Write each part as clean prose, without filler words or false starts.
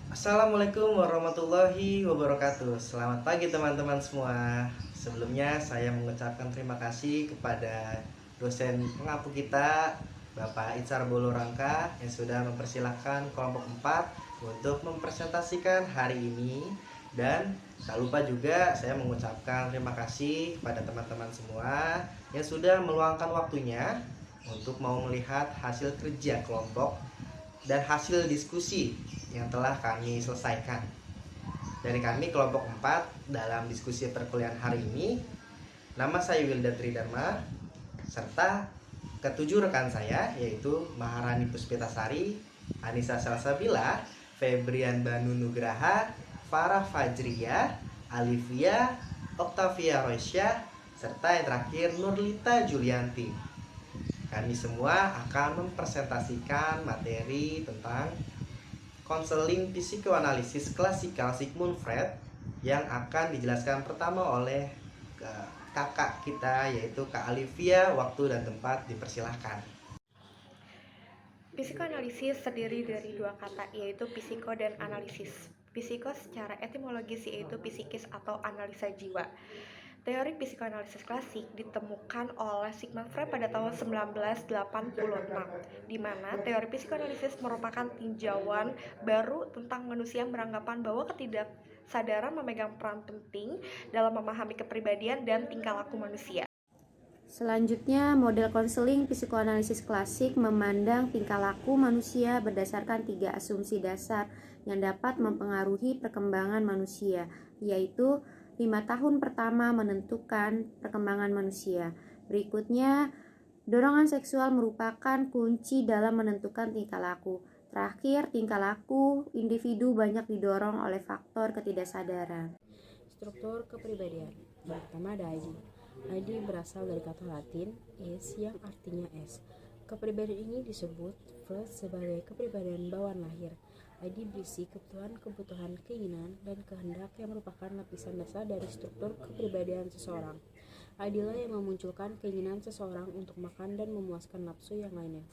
Assalamualaikum warahmatullahi wabarakatuh. Selamat pagi teman-teman semua. Sebelumnya saya mengucapkan terima kasih kepada dosen pengampu kita, Bapak Icar Bolorangka, yang sudah mempersilahkan kelompok 4 untuk mempresentasikan hari ini. Dan tak lupa juga saya mengucapkan terima kasih kepada teman-teman semua yang sudah meluangkan waktunya untuk mau melihat hasil kerja kelompok dan hasil diskusi yang telah kami selesaikan. Dari kami kelompok 4 dalam diskusi perkuliahan hari ini, nama saya Wilda Tridharma serta ketujuh rekan saya yaitu Maharani Puspitasari, Anissa Salsabila, Febrian Banu Nugraha, Farah Fajriya, Alivia, Octavia Roysyah, serta yang terakhir Nurlita Julianti. Kami semua akan mempresentasikan materi tentang konseling psikoanalisis klasikal Sigmund Freud yang akan dijelaskan pertama oleh kakak kita yaitu Kak Alivia. Waktu dan tempat dipersilahkan. Psikoanalisis terdiri dari dua kata, yaitu psiko dan analisis. Psiko secara etimologis yaitu psikis atau analisa jiwa. Teori psikoanalisis klasik ditemukan oleh Sigmund Freud pada tahun 1986, di mana teori psikoanalisis merupakan tinjauan baru tentang manusia yang beranggapan bahwa ketidaksadaran memegang peran penting dalam memahami kepribadian dan tingkah laku manusia. Selanjutnya, model konseling psikoanalisis klasik memandang tingkah laku manusia berdasarkan 3 asumsi dasar yang dapat mempengaruhi perkembangan manusia, yaitu 5 tahun pertama menentukan perkembangan manusia. Berikutnya, dorongan seksual merupakan kunci dalam menentukan tingkah laku. Terakhir, tingkah laku individu banyak didorong oleh faktor ketidaksadaran. Struktur kepribadian. Yang pertama ada ID. ID berasal dari kata Latin is yang artinya es. Kepribadian ini disebut Freud sebagai kepribadian bawaan lahir. ID berisi kebutuhan, keinginan, dan kehendak yang merupakan lapisan dasar dari struktur kepribadian seseorang. ID lah yang memunculkan keinginan seseorang untuk makan dan memuaskan nafsu yang lainnya.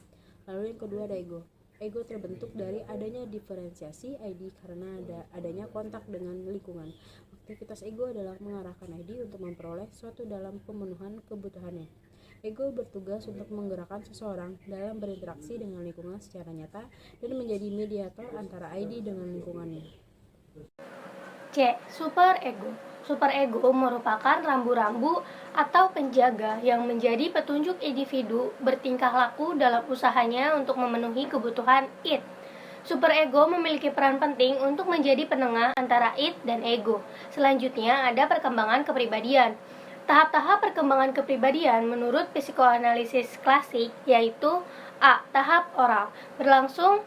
Lalu yang kedua ada ego. Ego terbentuk dari adanya diferensiasi ID karena adanya kontak dengan lingkungan. Aktivitas ego adalah mengarahkan ID untuk memperoleh suatu dalam pemenuhan kebutuhannya. Ego bertugas untuk menggerakkan seseorang dalam berinteraksi dengan lingkungan secara nyata dan menjadi mediator antara ID dengan lingkungannya. C. Superego. Superego merupakan rambu-rambu atau penjaga yang menjadi petunjuk individu bertingkah laku dalam usahanya untuk memenuhi kebutuhan id. Superego memiliki peran penting untuk menjadi penengah antara id dan ego. Selanjutnya ada perkembangan kepribadian. Tahap-tahap perkembangan kepribadian menurut psikoanalisis klasik yaitu A. Tahap oral, berlangsung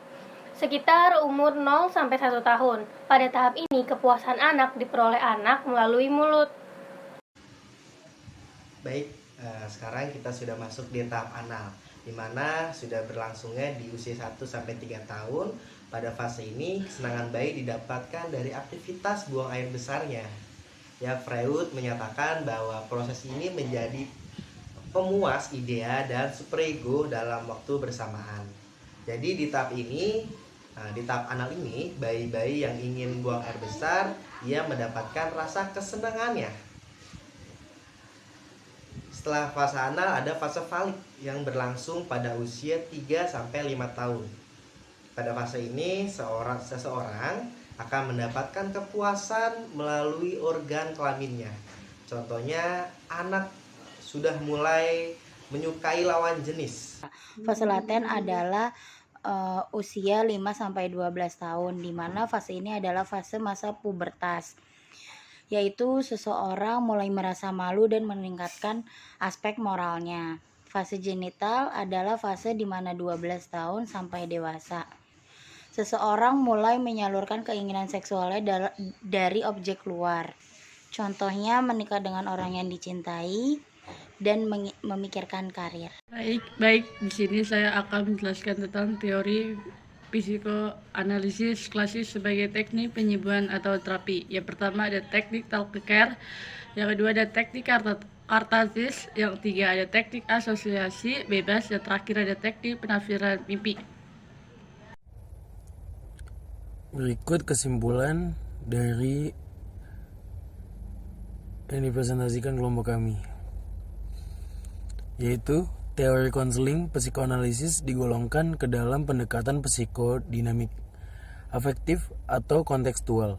sekitar umur 0 sampai 1 tahun. Pada tahap ini, kepuasan anak diperoleh anak melalui mulut. Baik, sekarang kita sudah masuk di tahap anal, di mana sudah berlangsungnya di usia 1 sampai 3 tahun. Pada fase ini, kesenangan bayi didapatkan dari aktivitas buang air besarnya. Ya, Freud menyatakan bahwa proses ini menjadi pemuas idea dan superego dalam waktu bersamaan. Jadi di tahap ini, di tahap anal ini, bayi-bayi yang ingin buang air besar, ia mendapatkan rasa kesenangannya. Setelah fase anal ada fase falik yang berlangsung pada usia 3 sampai 5 tahun. Pada fase ini seseorang akan mendapatkan kepuasan melalui organ kelaminnya. Contohnya anak sudah mulai menyukai lawan jenis. Fase laten adalah usia 5 sampai 12 tahun, di mana fase ini adalah fase masa pubertas, yaitu seseorang mulai merasa malu dan meningkatkan aspek moralnya. Fase genital adalah fase di mana 12 tahun sampai dewasa. Seseorang mulai menyalurkan keinginan seksualnya dari objek luar. Contohnya menikah dengan orang yang dicintai dan memikirkan karir. Baik, di sini saya akan menjelaskan tentang teori psikoanalisis klasik sebagai teknik penyembuhan atau terapi. Yang pertama ada teknik talk-care, yang kedua ada teknik kartasis, yang ketiga ada teknik asosiasi bebas, dan terakhir ada teknik penafsiran mimpi. Berikut kesimpulan dari yang dipresentasikan kelompok kami, yaitu teori konseling psikoanalisis digolongkan ke dalam pendekatan psikodinamik, afektif atau kontekstual.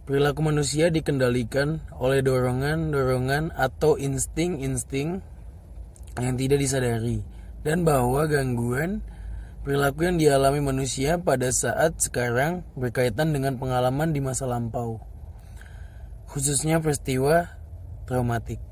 Perilaku manusia dikendalikan oleh dorongan-dorongan atau insting-insting yang tidak disadari, dan bahwa gangguan perilaku yang dialami manusia pada saat sekarang berkaitan dengan pengalaman di masa lampau, khususnya peristiwa traumatik.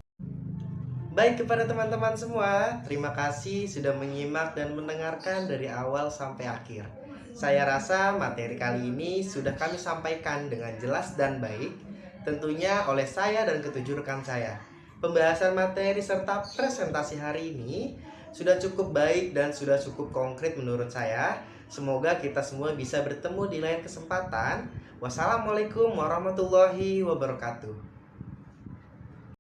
Baik, kepada teman-teman semua, terima kasih sudah menyimak dan mendengarkan dari awal sampai akhir. Saya rasa materi kali ini sudah kami sampaikan dengan jelas dan baik, tentunya oleh saya dan ketujuh rekan saya. Pembahasan materi serta presentasi hari ini sudah cukup baik dan sudah cukup konkret menurut saya. Semoga kita semua bisa bertemu di lain kesempatan. Wassalamualaikum warahmatullahi wabarakatuh.